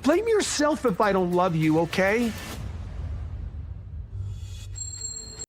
Blame yourself if I don't love you, okay?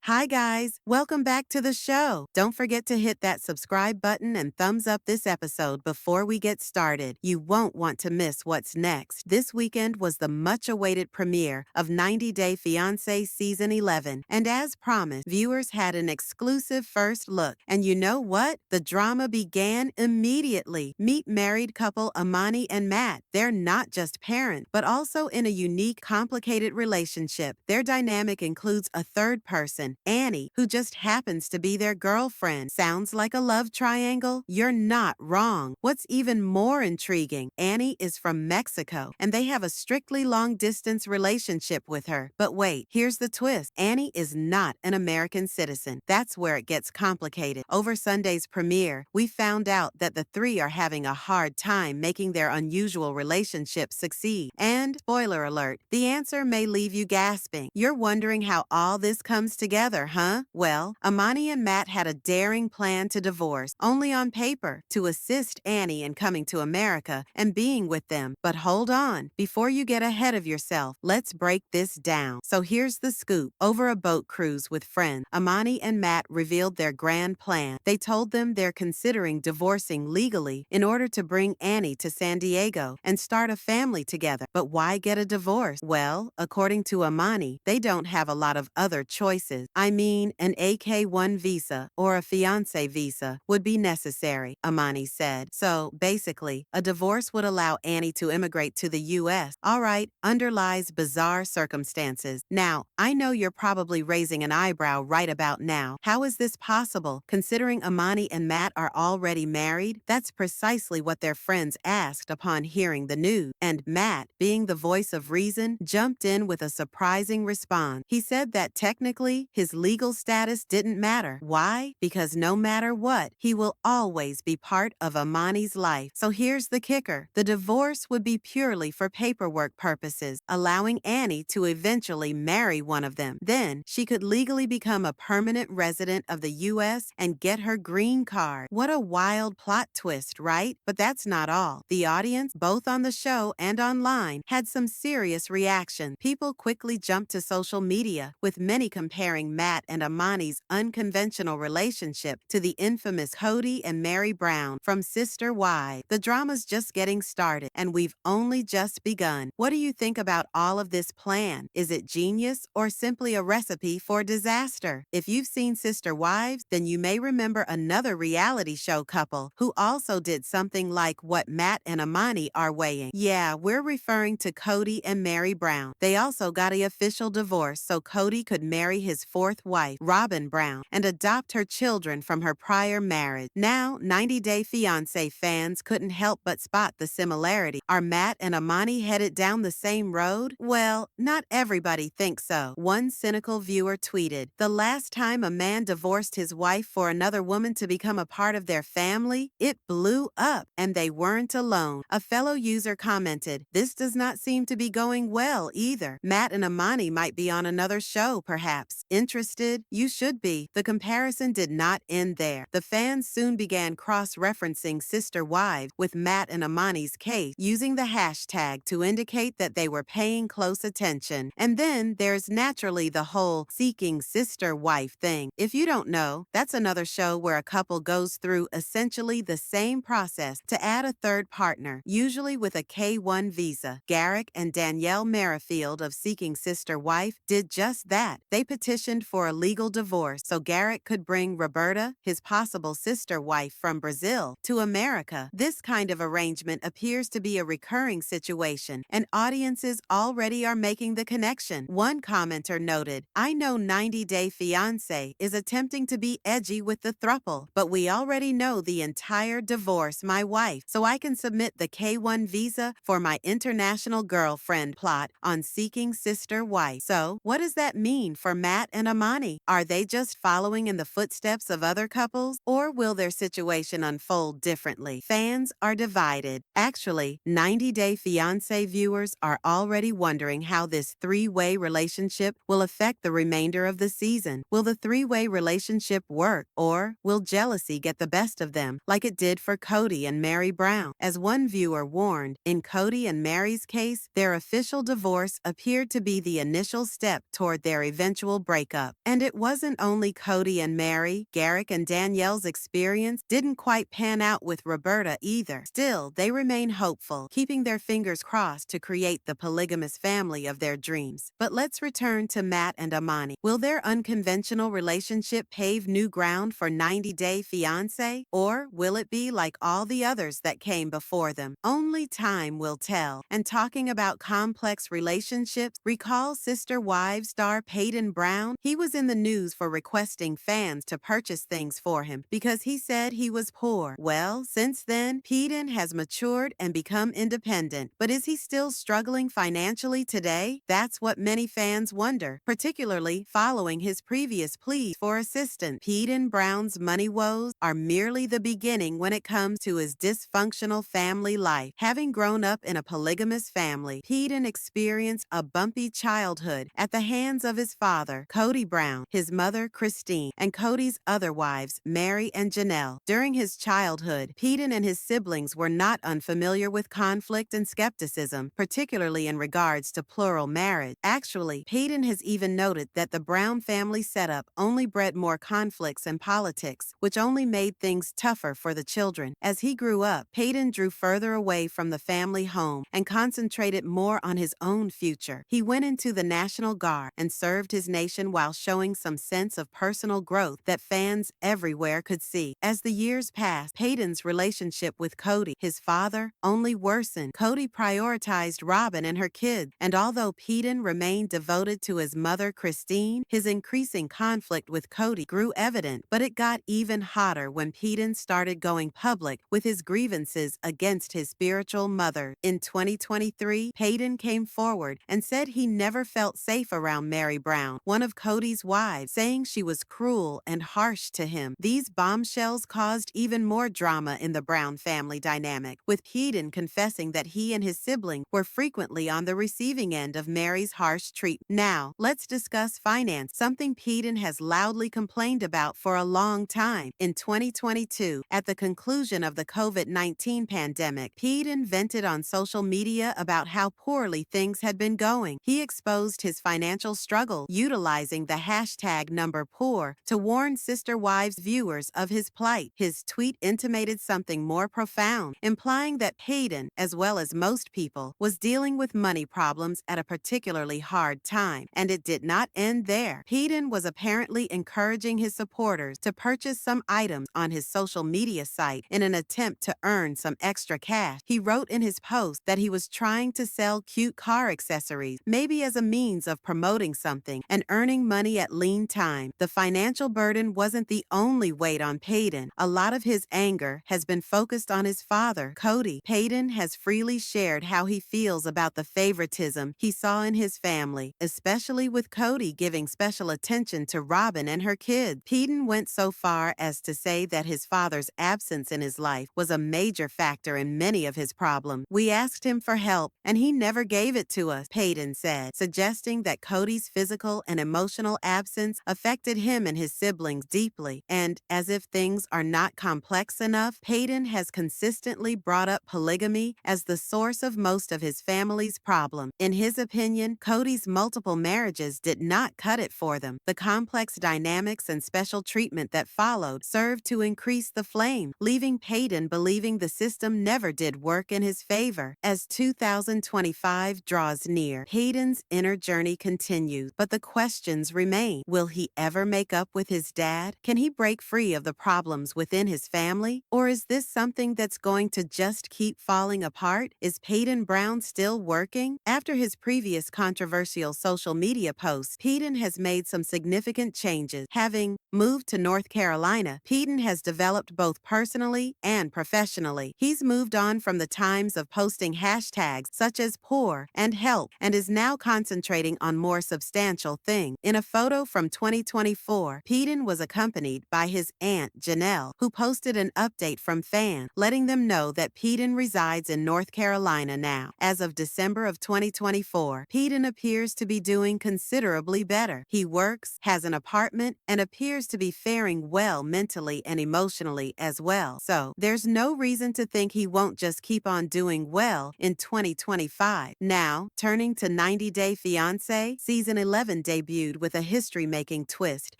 Hi guys, welcome back to the show. Don't forget to hit that subscribe button and thumbs up this episode before we get started. You won't want to miss what's next. This weekend was the much-awaited premiere of 90 Day Fiancé Season 11. And as promised, viewers had an exclusive first look. And you know what? The drama began immediately. Meet married couple Amani and Matt. They're not just parents, but also in a unique, complicated relationship. Their dynamic includes a third person, Annie, who just happens to be their girlfriend. Sounds like a love triangle? You're not wrong. What's even more intriguing, Annie is from Mexico, and they have a strictly long-distance relationship with her. But wait, here's the twist. Annie is not an American citizen. That's where it gets complicated. Over Sunday's premiere, we found out that the three are having a hard time making their unusual relationship succeed. And, spoiler alert, the answer may leave you gasping. You're wondering how all this comes together, huh? Well, Amani and Matt had a daring plan to divorce, only on paper, to assist Annie in coming to America and being with them. But hold on, before you get ahead of yourself, let's break this down. So here's the scoop. Over a boat cruise with friends, Amani and Matt revealed their grand plan. They told them they're considering divorcing legally in order to bring Annie to San Diego and start a family together. But why get a divorce? Well, according to Amani, they don't have a lot of other choices. I mean, an AK-1 visa or a fiancé visa would be necessary, Amani said. So, basically, a divorce would allow Annie to immigrate to the U.S. All right, underlies bizarre circumstances. Now, I know you're probably raising an eyebrow right about now. How is this possible, considering Amani and Matt are already married? That's precisely what their friends asked upon hearing the news. And Matt, being the voice of reason, jumped in with a surprising response. He said that technically, his legal status didn't matter. Why? Because no matter what, he will always be part of Amani's life. So here's the kicker. The divorce would be purely for paperwork purposes, allowing Annie to eventually marry one of them. Then, she could legally become a permanent resident of the U.S. and get her green card. What a wild plot twist, right? But that's not all. The audience, both on the show and online, had some serious reaction. People quickly jumped to social media, with many comparing Matt and Amani's unconventional relationship to the infamous Cody and Mary Brown from Sister Wives. The drama's just getting started, and we've only just begun. What do you think about all of this plan? Is it genius or simply a recipe for disaster? If you've seen Sister Wives, then you may remember another reality show couple who also did something like what Matt and Amani are weighing. Yeah, we're referring to Cody and Mary Brown. They also got an official divorce so Cody could marry his fourth wife, Robyn Brown, and adopt her children from her prior marriage. Now, 90 Day Fiancé fans couldn't help but spot the similarity. Are Matt and Amani headed down the same road? Well, not everybody thinks so. One cynical viewer tweeted, "The last time a man divorced his wife for another woman to become a part of their family, it blew up, and they weren't alone." A fellow user commented, "This does not seem to be going well either. Matt and Amani might be on another show, perhaps. Interested? You should be." The comparison did not end there. The fans soon began cross-referencing Sister Wives with Matt and Amani's case, using the hashtag to indicate that they were paying close attention. And then there's naturally the whole seeking sister wife thing. If you don't know, that's another show where a couple goes through essentially the same process to add a third partner, usually with a K-1 visa. Garrick and Danielle Merrifield of Seeking Sister Wife did just that. They petitioned for a legal divorce so Garrick could bring Roberta, his possible sister wife from Brazil, to America. This kind of arrangement appears to be a recurring situation, and audiences already are making the connection. One commenter noted, "I know 90 Day Fiancé is attempting to be edgy with the thruple, but we already know the entire divorce my wife, so I can submit the K-1 visa for my international girlfriend plot on Seeking Sister Wife." So, what does that mean for Matt and Amani? Are they just following in the footsteps of other couples, or will their situation unfold differently? Fans are divided. Actually, 90 Day Fiancé viewers are already wondering how this three-way relationship will affect the remainder of the season. Will the three-way relationship work, or will jealousy get the best of them, like it did for Cody and Mary Brown? As one viewer warned, in Cody and Mary's case, their official divorce appeared to be the initial step toward their eventual breakup. And it wasn't only Cody and Mary. Garrick and Danielle's experience didn't quite pan out with Roberta either. Still, they remain hopeful, keeping their fingers crossed to create the polygamous family of their dreams. But let's return to Matt and Amani. Will their unconventional relationship pave new ground for 90 Day Fiancé? Or will it be like all the others that came before them? Only time will tell. And talking about complex relationships, recall Sister Wives star Cody Brown? He was in the news for requesting fans to purchase things for him because he said he was poor. Well, since then, Cody has matured and become independent. But is he still struggling financially today? That's what many fans wonder, particularly following his previous plea for assistance. Cody Brown's money woes are merely the beginning when it comes to his dysfunctional family life. Having grown up in a polygamous family, Cody experienced a bumpy childhood at the hands of his father, Cody Brown, his mother, Christine, and Cody's other wives, Mary and Janelle. During his childhood, Cody and his siblings were not unfamiliar with conflict and skepticism, particularly in regards to plural marriage. Actually, Cody has even noted that the Brown family setup only bred more conflicts and politics, which only made things tougher for the children. As he grew up, Cody drew further away from the family home and concentrated more on his own future. He went into the National Guard and served his nation while showing some sense of personal growth that fans everywhere could see. As the years passed, Cody's relationship with Cody, his father, only worsened. Cody prioritized Robyn and her kids, and although Cody remained devoted to his mother, Christine, his increasing conflict with Cody grew evident. But it got even hotter when Cody started going public with his grievances against his spiritual mother. In 2023, Cody came forward and said he never felt safe around Mary Brown, one of Cody's wives, saying she was cruel and harsh to him. These bombshells caused even more drama in the Brown family dynamic, with Cody confessing that he and his sibling were frequently on the receiving end of Mary's harsh treatment. Now, let's discuss finance, something Cody has loudly complained about for a long time. In 2022, at the conclusion of the COVID-19 pandemic, Cody vented on social media about how poorly things had been going. He exposed his financial struggle, utilizing the hashtag #poor to warn Sister Wives viewers of his plight. His tweet intimated something more profound, implying that Cody, as well as most people, was dealing with money problems at a particularly hard time. And it did not end there. Cody was apparently encouraging his supporters to purchase some items on his social media site in an attempt to earn some extra cash. He wrote in his post that he was trying to sell cute car accessories, maybe as a means of promoting something and earning money at lean time. The financial burden wasn't the only weight on Cody. A lot of his anger has been focused on his father, Cody. Cody has freely shared how he feels about the favoritism he saw in his family, especially with Cody giving special attention to Robyn and her kids. Cody went so far as to say that his father's absence in his life was a major factor in many of his problems. We asked him for help, and he never gave it to us, Cody said, suggesting that Cody's physical and emotional absence affected him and his siblings deeply. And as if things are not complex enough, Cody has consistently brought up polygamy as the source of most of his family's problems. In his opinion, Cody's multiple marriages did not cut it for them. The complex dynamics and special treatment that followed served to increase the flame, leaving Cody believing the system never did work in his favor. As 2025 draws near, Cody's inner journey continues, but the questions remain. Will he ever make up with his dad? Can he break free of the problems within his family? Or is this something that's going to just keep falling apart? Is Cody Brown still working? After his previous controversial social media posts, Cody has made some significant changes. Having moved to North Carolina, Cody has developed both personally and professionally. He's moved on from the times of posting hashtags such as poor and help and is now concentrating on more substantial things. In a photo from 2024, Peden was accompanied by his aunt, Janelle, who posted an update from fans, letting them know that Peden resides in North Carolina now. As of December of 2024, Peden appears to be doing considerably better. He works, has an apartment, and appears to be faring well mentally and emotionally as well. So, there's no reason to think he won't just keep on doing well in 2025. Now, turning to 90 Day Fiancé, Season 11 debuted with a history-making twist,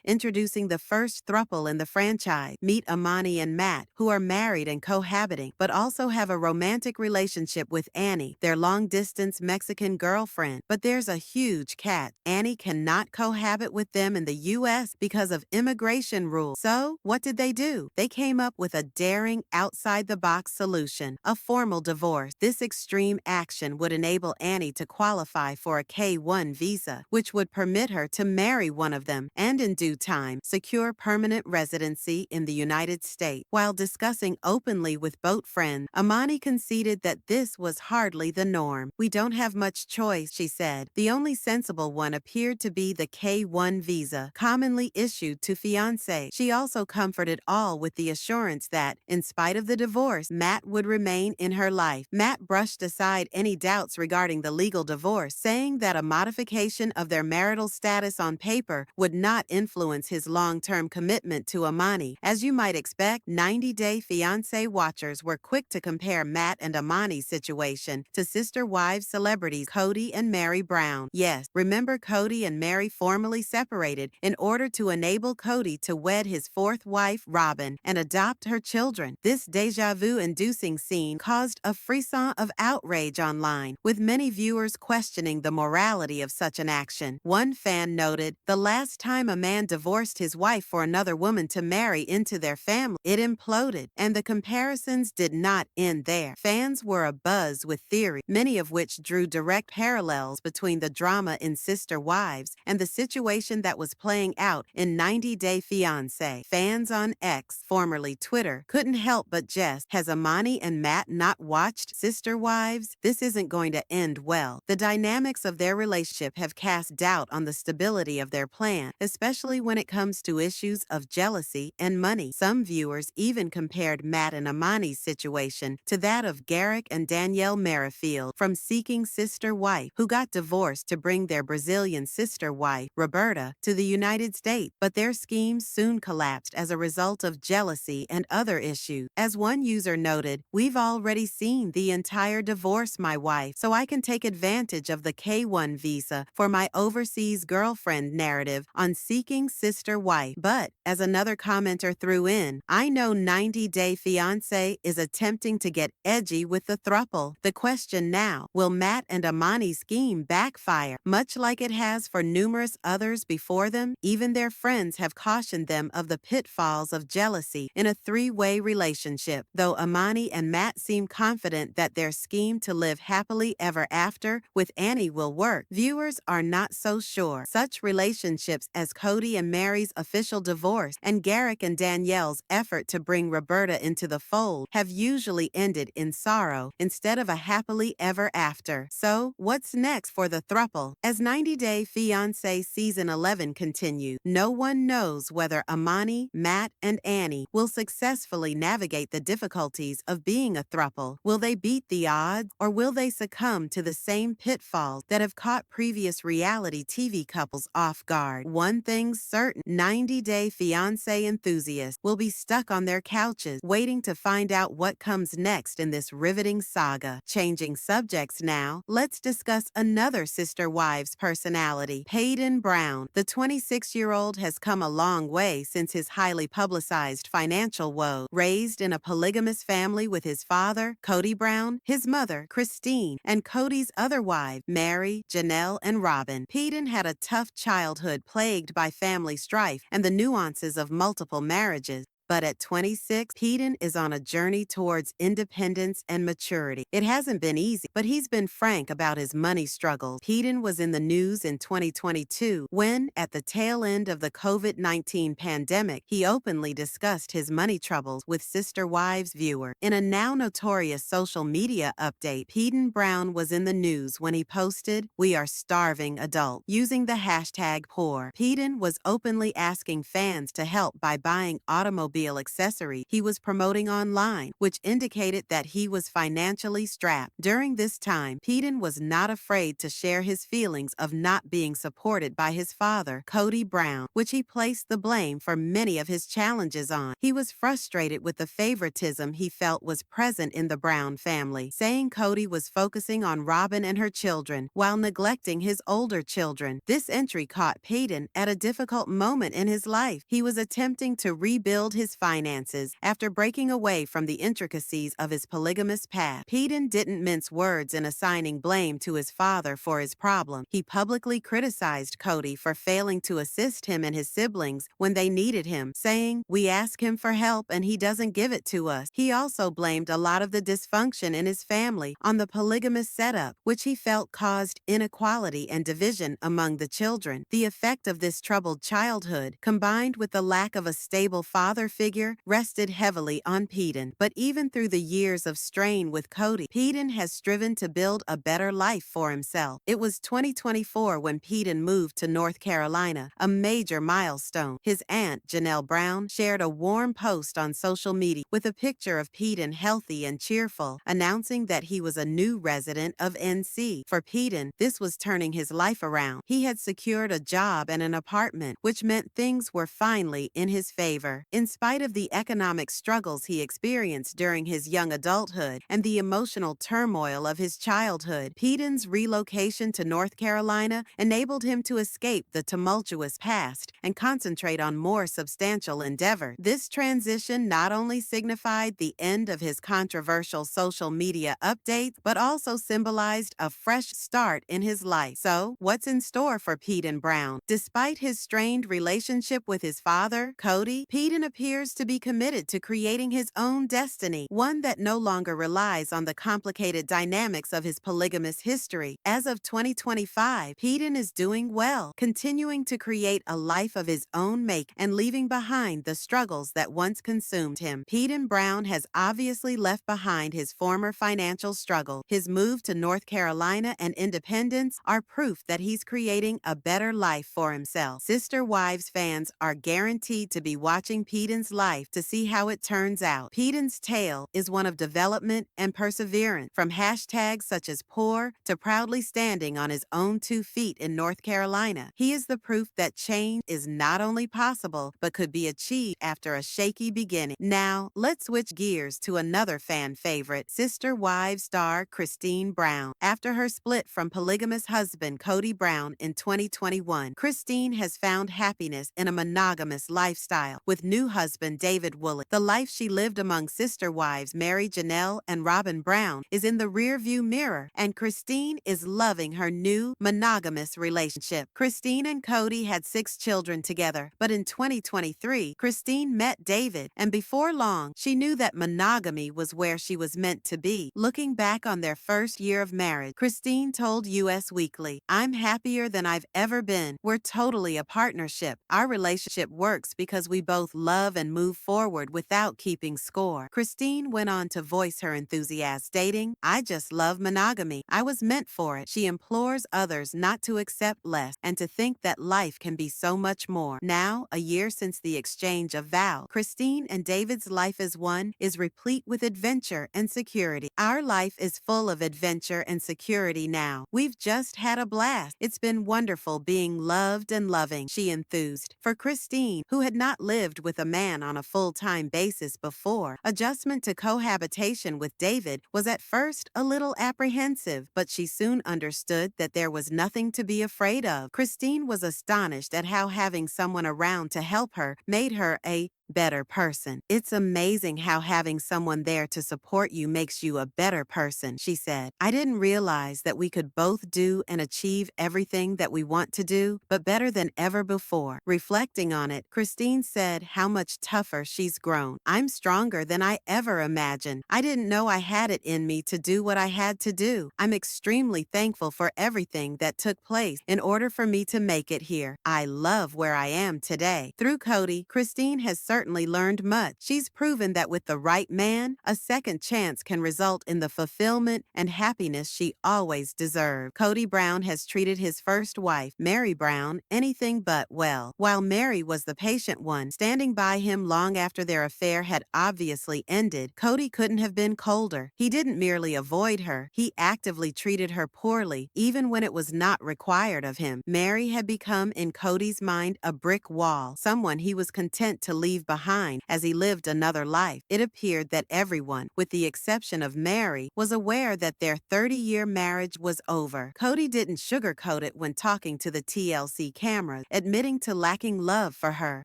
introducing the first thruple in the franchise. Meet Amani and Matt, who are married and cohabiting, but also have a romantic relationship with Annie, their long-distance Mexican girlfriend. But there's a huge catch. Annie cannot cohabit with them in the U.S. because of immigration rules. So, what did they do? They came up with a daring, outside-the-box solution, a formal divorce. This extreme action would enable Annie to qualify for a K-1 visa, which would permit her to marry one of them and, in due time, secure permanent residency in the United States. While discussing openly with boat friends, Amani conceded that this was hardly the norm. "We don't have much choice," she said. The only sensible one appeared to be the K-1 visa, commonly issued to fiancés. She also comforted all with the assurance that, in spite of the divorce, Matt would remain in her life. Matt brushed aside any doubts regarding the legal divorce, saying that a modification of their marital status on paper would not influence his long-term commitment to Amani. As you might expect, 90 Day Fiancé watchers were quick to compare Matt and Amani's situation to sister wives celebrities Cody and Mary Brown. Yes, remember Cody and Mary formally separated in order to enable Cody to wed his fourth wife, Robyn, and adopt her children. This deja vu-inducing scene caused a frisson of outrage online, with many viewers questioning the morality of such an action. One fan noted, "The last time a man divorced his wife for another woman to marry into their family, it imploded." And the comparisons did not end there. Fans were abuzz with theories, many of which drew direct parallels between the drama in Sister Wives and the situation that was playing out in 90 Day Fiancé. Fans on X, formerly Twitter, couldn't help but jest, "Has Amani and Matt not watched Sister Wives? This isn't going to end well." The dynamics of their relationship have cast doubt on the stability of their plan, especially when it comes to issues of jealousy and money. Some viewers even compared Matt and Amani's situation to that of Garrick and Danielle Merrifield from Seeking Sister Wife, who got divorced to bring their Brazilian sister wife, Roberta, to the United States. But their schemes soon collapsed as a result of jealousy and other issues. As one user noted, "We've already seen the entire divorce, my wife, so I can take advantage of the K-1 visa for my overseas girlfriend narrative on Seeking Sister Wife." But, as another commenter threw in, "I know 90 Day Fiancé is attempting to get edgy with the thruple. The question now, will Matt and Amani's scheme backfire, much like it has for numerous others before them?" Even their friends have cautioned them of the pitfalls of jealousy in a three-way relationship. Though Amani and Matt seem confident that their scheme to live happily ever after with Annie will work, viewers are not so sure. Such relationships as Cody and Mary's official divorce and Garrick and Danielle's effort to bring Roberta into the fold have usually ended in sorrow instead of a happily ever after. So, what's next for the thruple? As 90 Day Fiancé Season 11 continues, no one knows whether Amani, Matt, and Annie will successfully navigate the difficulties of being a thruple. Will they beat the odds, or will they succumb to the same pitfalls that have caught previous reality TV couples off guard? One thing's certain, 90 Day Fiancé enthusiasts will be stuck on their couches waiting to find out what comes next in this riveting saga. Changing subjects now, let's discuss another Sister Wives personality, Cody Brown. The 26-year-old has come a long way since his highly publicized financial woes. Raised in a polygamous family with his father, Cody Brown, his mother, Christine, and Cody's other wives, Mary, Janelle, and Robyn, Cody had a tough childhood plagued by family strife and the nuances of multiple marriages. But at 26, Peden is on a journey towards independence and maturity. It hasn't been easy, but he's been frank about his money struggles. Peden was in the news in 2022 when, at the tail end of the COVID-19 pandemic, he openly discussed his money troubles with Sister Wives viewer. In a now notorious social media update, Cody Brown was in the news when he posted, "We are starving adults," using the hashtag poor. Cody was openly asking fans to help by buying automobile accessories he was promoting online, which indicated that he was financially strapped. During this time, Cody was not afraid to share his feelings of not being supported by his father, Cody Brown, which he placed the blame for many of his challenges on. He was frustrated with the favoritism he felt was present in the Brown family, saying Cody was focusing on Robyn and her children while neglecting his older children. This entry caught Cody at a difficult moment in his life. He was attempting to rebuild his finances after breaking away from the intricacies of his polygamous past. Cody didn't mince words in assigning blame to his father for his problem. He publicly criticized Cody for failing to assist him and his siblings when they needed him, saying, "We ask him for help and he doesn't give it to us." He also blamed a lot of the dysfunction in his family on the polygamous setup, which he felt caused inequality and division among the children. The effect of this troubled childhood, combined with the lack of a stable father figure, rested heavily on Cody. But even through the years of strain with Cody, Cody has striven to build a better life for himself. It was 2024 when Cody moved to North Carolina, a major milestone. His aunt, Janelle Brown, shared a warm post on social media with a picture of Cody healthy and cheerful, announcing that he was a new resident of NC. For Cody, this was turning his life around. He had secured a job and an apartment, which meant things were finally in his favor. In spite of the economic struggles he experienced during his young adulthood and the emotional turmoil of his childhood, Cody's relocation to North Carolina enabled him to escape the tumultuous past and concentrate on more substantial endeavors. This transition not only signified the end of his controversial social media updates, but also symbolized a fresh start in his life. So, what's in store for Cody Brown? Despite his strained relationship with his father, Cody, Cody appears to be committed to creating his own destiny, one that no longer relies on the complicated dynamics of his polygamous history. As of 2025, Cody is doing well, continuing to create a life of his own make and leaving behind the struggles that once consumed him. Cody Brown has obviously left behind his former financial struggle. His move to North Carolina and independence are proof that he's creating a better life for himself. Sister Wives fans are guaranteed to be watching Cody's life to see how it turns out. Cody's tale is one of development and perseverance, from hashtags such as poor to proudly standing on his own 2 feet in North Carolina. He is the proof that change is not only possible, but could be achieved after a shaky beginning. Now, let's switch gears to another fan favorite, Sister Wives star Christine Brown. After her split from polygamous husband Cody Brown in 2021, Christine has found happiness in a monogamous lifestyle with new husband David Woolett. The life she lived among sister wives Mary Janelle and Robyn Brown is in the rearview mirror, and Christine is loving her new monogamous relationship. Christine and Cody had 6 children together, but in 2023, Christine met David, and before long, she knew that monogamy was where she was meant to be. Looking back on their first year of marriage, Christine told US Weekly, "I'm happier than I've ever been. We're totally a partnership. Our relationship works because we both love and move forward without keeping score." Christine went on to voice her enthusiasm, stating, "I just love monogamy. I was meant for it." She implores others not to accept less and to think that life can be so much more. Now, a year since the exchange of vows, Christine and David's life as one is replete with adventure and security. "Our life is full of adventure and security now. We've just had a blast. It's been wonderful being loved and loving," she enthused. For Christine, who had not lived with a man on a full-time basis before, adjustment to cohabitation with David was at first a little apprehensive, but she soon understood that there was nothing to be afraid of. Christine was astonished at how having someone around to help her made her a better person. It's amazing how having someone there to support you makes you a better person, she said. I didn't realize that we could both do and achieve everything that we want to do, but better than ever before. Reflecting on it, Christine said how much tougher she's grown. I'm stronger than I ever imagined. I didn't know I had it in me to do what I had to do. I'm extremely thankful for everything that took place in order for me to make it here. I love where I am today. Through Cody, Christine has certainly learned much. She's proven that with the right man, a second chance can result in the fulfillment and happiness she always deserved. Cody Brown has treated his first wife, Mary Brown, anything but well. While Mary was the patient one, standing by him long after their affair had obviously ended, Cody couldn't have been colder. He didn't merely avoid her, he actively treated her poorly, even when it was not required of him. Mary had become, in Cody's mind, a brick wall, someone he was content to leave behind as he lived another life. It appeared that everyone, with the exception of Mary, was aware that their 30-year marriage was over. Cody didn't sugarcoat it when talking to the TLC cameras, admitting to lacking love for her.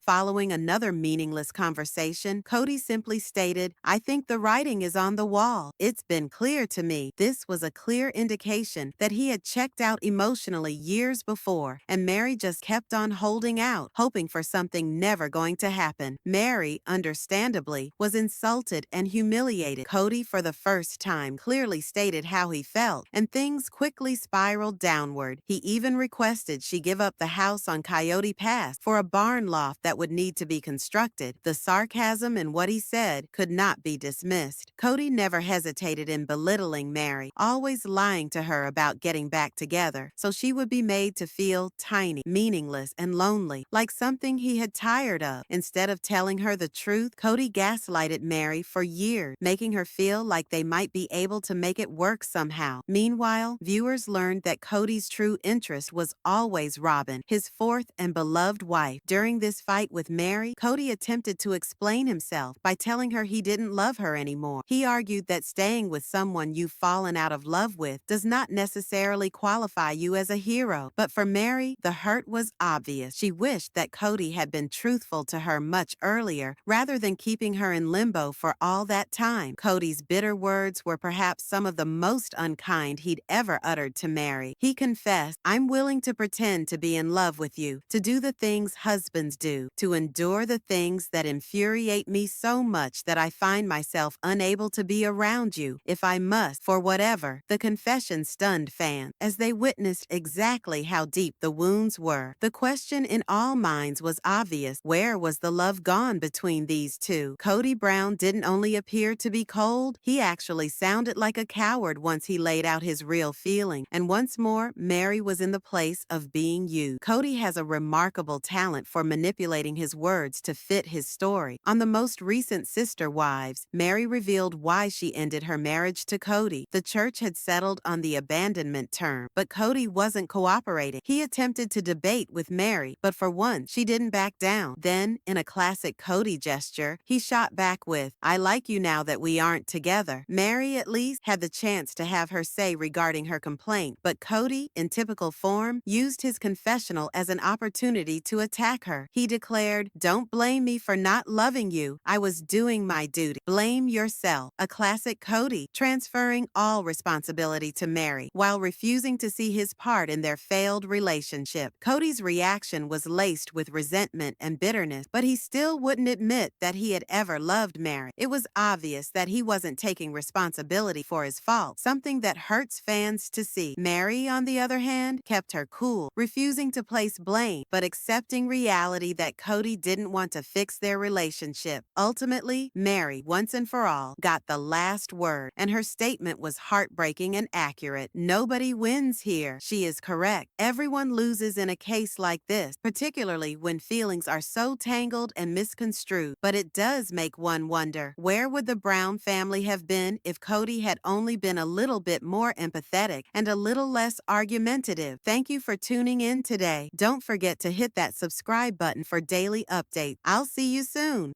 Following another meaningless conversation, Cody simply stated, "I think the writing is on the wall. It's been clear to me." This was a clear indication that he had checked out emotionally years before, and Mary just kept on holding out, hoping for something never going to happen. Mary, understandably, was insulted and humiliated. Cody, for the first time, clearly stated how he felt, and things quickly spiraled downward. He even requested she give up the house on Coyote Pass for a barn loft that would need to be constructed. The sarcasm in what he said could not be dismissed. Cody never hesitated in belittling Mary, always lying to her about getting back together, so she would be made to feel tiny, meaningless, and lonely, like something he had tired of. Instead of telling her the truth, Cody gaslighted Mary for years, making her feel like they might be able to make it work somehow. Meanwhile, viewers learned that Cody's true interest was always Robyn, his fourth and beloved wife. During this fight with Mary, Cody attempted to explain himself by telling her he didn't love her anymore. He argued that staying with someone you've fallen out of love with does not necessarily qualify you as a hero. But for Mary, the hurt was obvious. She wished that Cody had been truthful to her much earlier, rather than keeping her in limbo for all that time. Cody's bitter words were perhaps some of the most unkind he'd ever uttered to Mary. He confessed, "I'm willing to pretend to be in love with you, to do the things husbands do, to endure the things that infuriate me so much that I find myself unable to be around you, if I must, for whatever." The confession stunned fans, as they witnessed exactly how deep the wounds were. The question in all minds was obvious. Where was the love gone between these two? Cody Brown didn't only appear to be cold, he actually sounded like a coward once he laid out his real feeling. And once more, Mary was in the place of being used. Cody has a remarkable talent for manipulating his words to fit his story. On the most recent Sister Wives, Mary revealed why she ended her marriage to Cody. The church had settled on the abandonment term, but Cody wasn't cooperating. He attempted to debate with Mary, but for once, she didn't back down. Then, in a classic Cody gesture, he shot back with, "I like you now that we aren't together." Mary, at least, had the chance to have her say regarding her complaint, but Cody, in typical form, used his confessional as an opportunity to attack her. He declared, "Don't blame me for not loving you. I was doing my duty. Blame yourself." A classic Cody, transferring all responsibility to Mary, while refusing to see his part in their failed relationship. Cody's reaction was laced with resentment and bitterness, but he still wouldn't admit that he had ever loved Mary. It was obvious that he wasn't taking responsibility for his fault, something that hurts fans to see. Mary, on the other hand, kept her cool, refusing to place blame, but accepting reality that Cody didn't want to fix their relationship. Ultimately, Mary, once and for all, got the last word, and her statement was heartbreaking and accurate. "Nobody wins here." She is correct. Everyone loses in a case like this, particularly when feelings are so tangled and misconstrued. But it does make one wonder, where would the Brown family have been if Cody had only been a little bit more empathetic and a little less argumentative? Thank you for tuning in today. Don't forget to hit that subscribe button for daily updates. I'll see you soon.